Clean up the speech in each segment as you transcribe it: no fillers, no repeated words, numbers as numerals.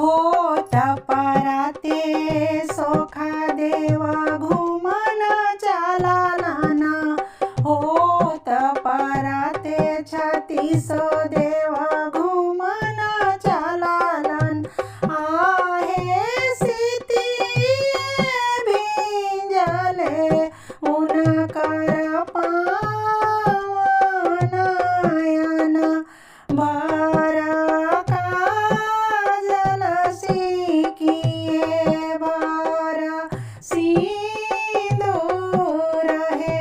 होत पराते सोखा देव घुमन चलाना होत पराते 36 देव घुमन चलालन आहे सीती भिंजले उनकर पावनयन भर काजल सिकिए भर सिंदूर है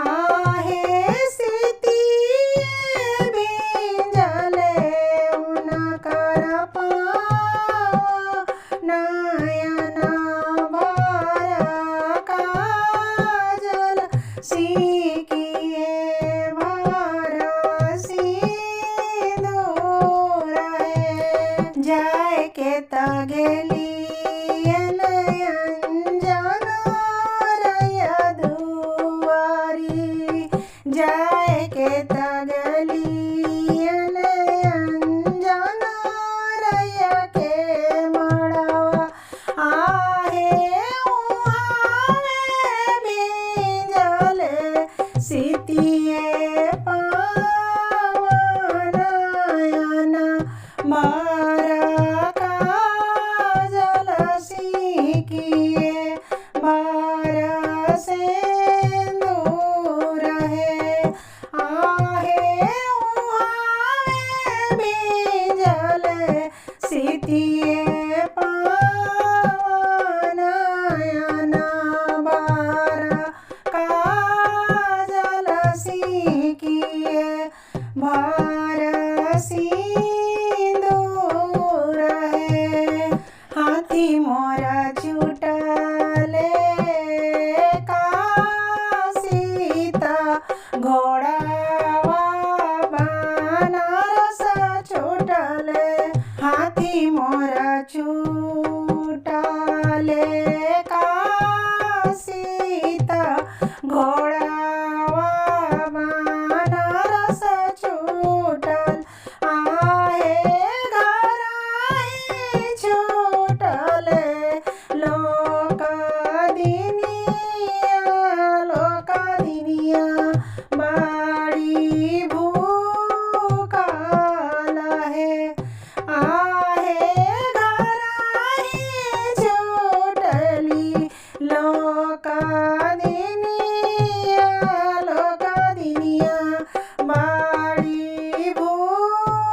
आहे सीती भिंजले उनकर पावनयन भर काजल सिकिए भर सिंदूर है जाय के तगेलियन अंजन रैया दुआरी जाय के तगलियन अंजन रैया के मड़वा आहे उहावे भिंजले सीतिए पावनयन भर काजल सिकिए भर सिंदूर है आहे उहावे भिंजले सीतिए पावनयन भर काजल सिकिए भर सिंदूर है हाथी मोरा छूटले कासीता घोड़ावा बनारस छूटले हाथी मोरा छूटले कासीता घोड़ावा बनारस छूटल आहे घराही छूटले लोक दिनिया बाड़ी भूखल है आहे घराही छूटली लोक दिनिया बाड़ी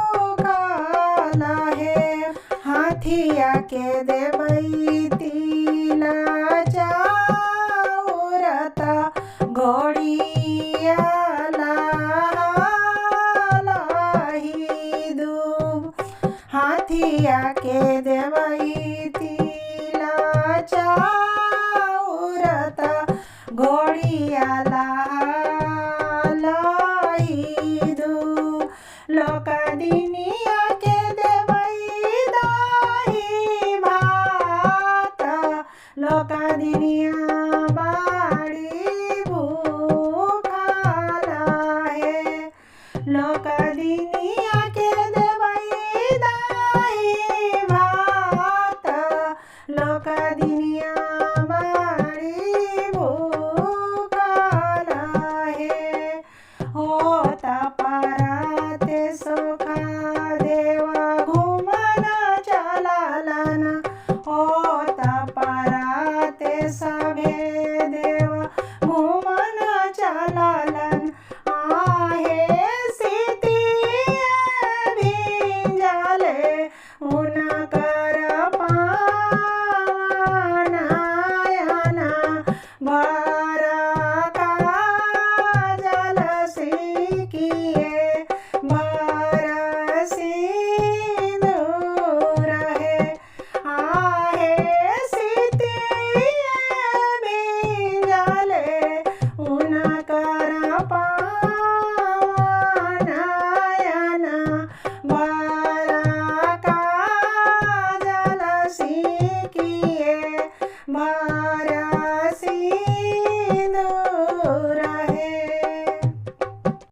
भूखल है हाथिया के देवई तिला चाउरता घोड़िया लाही दूब हाथिया के देवई तिला चाउरता घोड़िया लाही दूब लोक दिनिया के देवई दही भात लोक दिनिया बाड़ी भूखल है लोक दिनिया के देवई दही भात लोक